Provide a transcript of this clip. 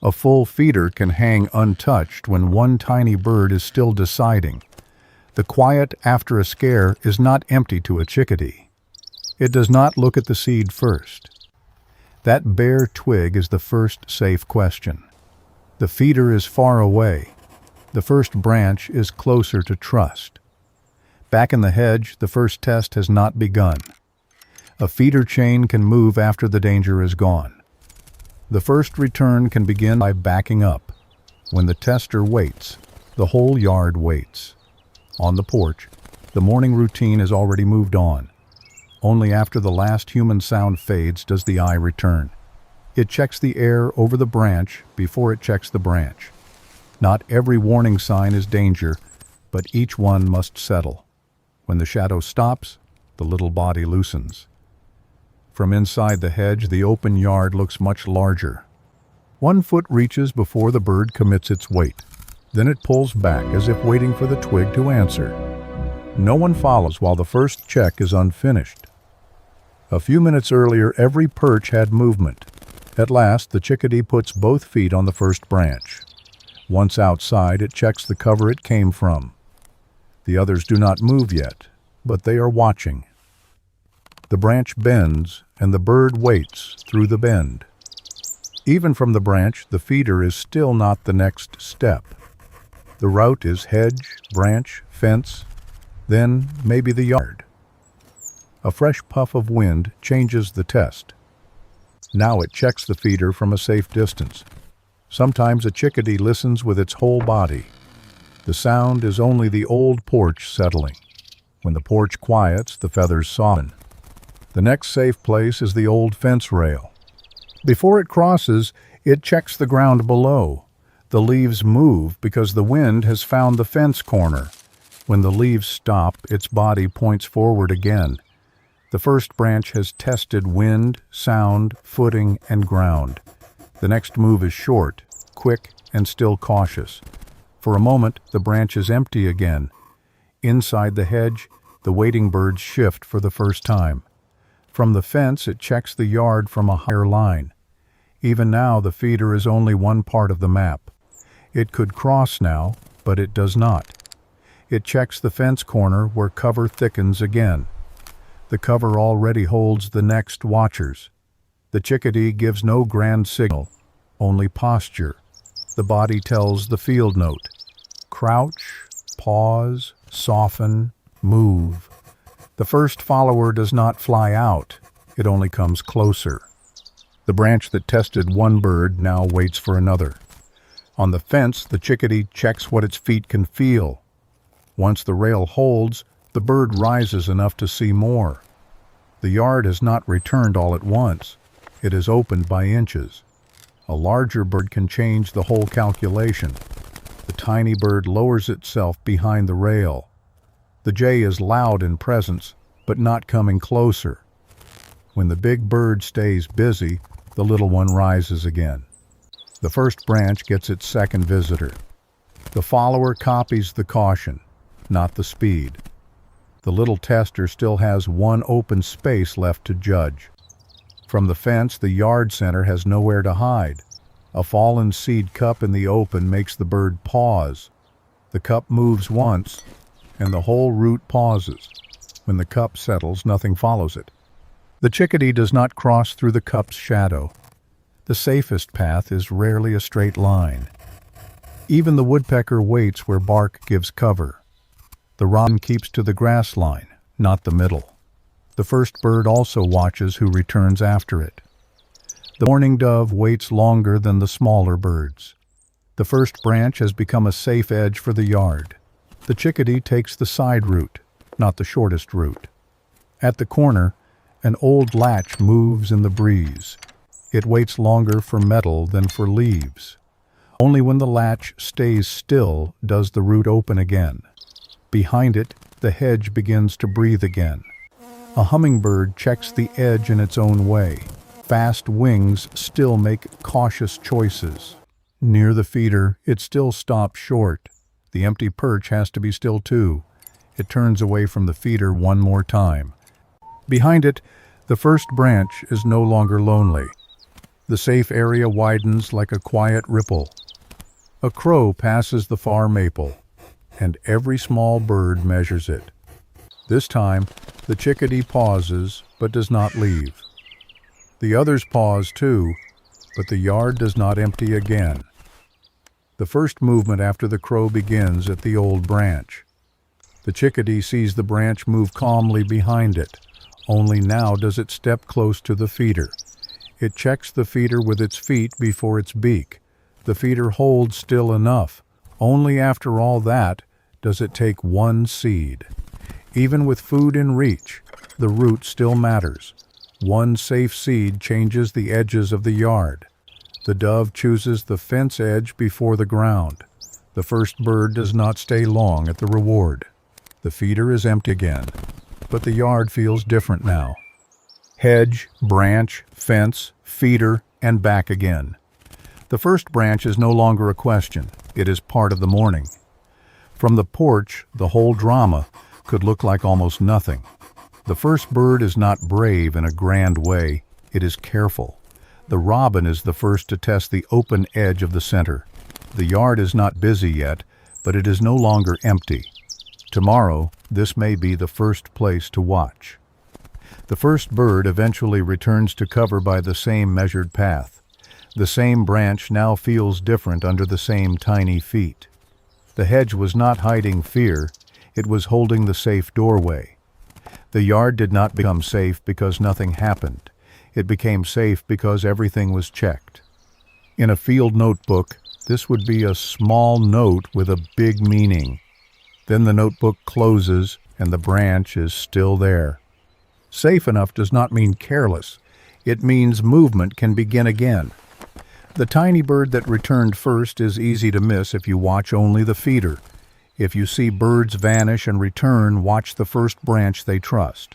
A full feeder can hang untouched when one tiny bird is still deciding. The quiet after a scare is not empty to a chickadee. It does not look at the seed first. That bare twig is the first safe question. The feeder is far away. The first branch is closer to trust. Back in the hedge, the first test has not begun. A feeder chain can move after the danger is gone. The first return can begin by backing up. When the tester waits, the whole yard waits. On the porch, the morning routine has already moved on. Only after the last human sound fades does the eye return. It checks the air over the branch before it checks the branch. Not every warning sign is danger, but each one must settle. When the shadow stops, the little body loosens. From inside the hedge, the open yard looks much larger. 1 foot reaches before the bird commits its weight. Then it pulls back as if waiting for the twig to answer. No one follows while the first check is unfinished. A few minutes earlier, every perch had movement. At last, the chickadee puts both feet on the first branch. Once outside, it checks the cover it came from. The others do not move yet, but they are watching. The branch bends, and the bird waits through the bend. Even from the branch, the feeder is still not the next step. The route is hedge, branch, fence, then maybe the yard. A fresh puff of wind changes the test. Now it checks the feeder from a safe distance. Sometimes a chickadee listens with its whole body. The sound is only the old porch settling. When the porch quiets, the feathers soften. The next safe place is the old fence rail. Before it crosses, it checks the ground below. The leaves move because the wind has found the fence corner. When the leaves stop, its body points forward again. The first branch has tested wind, sound, footing, and ground. The next move is short, quick, and still cautious. For a moment, the branch is empty again. Inside the hedge, the waiting birds shift for the first time. From the fence, it checks the yard from a higher line. Even now, the feeder is only one part of the map. It could cross now, but it does not. It checks the fence corner where cover thickens again. The cover already holds the next watchers. The chickadee gives no grand signal, only posture. The body tells the field note. Crouch, pause, soften, move. The first follower does not fly out, it only comes closer. The branch that tested one bird now waits for another. On the fence, the chickadee checks what its feet can feel. Once the rail holds, the bird rises enough to see more. The yard has not returned all at once. It is opened by inches. A larger bird can change the whole calculation. The tiny bird lowers itself behind the rail. The jay is loud in presence, but not coming closer. When the big bird stays busy, the little one rises again. The first branch gets its second visitor. The follower copies the caution, not the speed. The little tester still has one open space left to judge. From the fence, the yard center has nowhere to hide. A fallen seed cup in the open makes the bird pause. The cup moves once, and the whole root pauses. When the cup settles, nothing follows it. The chickadee does not cross through the cup's shadow. The safest path is rarely a straight line. Even the woodpecker waits where bark gives cover. The robin keeps to the grass line, not the middle. The first bird also watches who returns after it. The mourning dove waits longer than the smaller birds. The first branch has become a safe edge for the yard. The chickadee takes the side route, not the shortest route. At the corner, an old latch moves in the breeze. It waits longer for metal than for leaves. Only when the latch stays still does the root open again. Behind it, the hedge begins to breathe again. A hummingbird checks the edge in its own way. Fast wings still make cautious choices. Near the feeder, it still stops short. The empty perch has to be still too. It turns away from the feeder one more time. Behind it, the first branch is no longer lonely. The safe area widens like a quiet ripple. A crow passes the far maple, and every small bird measures it. This time, the chickadee pauses but does not leave. The others pause too, but the yard does not empty again. The first movement after the crow begins at the old branch. The chickadee sees the branch move calmly behind it. Only now does it step close to the feeder. It checks the feeder with its feet before its beak. The feeder holds still enough. Only after all that does it take one seed. Even with food in reach, the root still matters. One safe seed changes the edges of the yard. The dove chooses the fence edge before the ground. The first bird does not stay long at the reward. The feeder is empty again, but the yard feels different now. Hedge, branch, fence, feeder, and back again. The first branch is no longer a question. It is part of the morning. From the porch, the whole drama could look like almost nothing. The first bird is not brave in a grand way. It is careful. The robin is the first to test the open edge of the center. The yard is not busy yet, but it is no longer empty. Tomorrow, this may be the first place to watch. The first bird eventually returns to cover by the same measured path. The same branch now feels different under the same tiny feet. The hedge was not hiding fear, it was holding the safe doorway. The yard did not become safe because nothing happened. It became safe because everything was checked. In a field notebook, this would be a small note with a big meaning. Then the notebook closes and the branch is still there. Safe enough does not mean careless. It means movement can begin again. The tiny bird that returned first is easy to miss if you watch only the feeder. If you see birds vanish and return, watch the first branch they trust.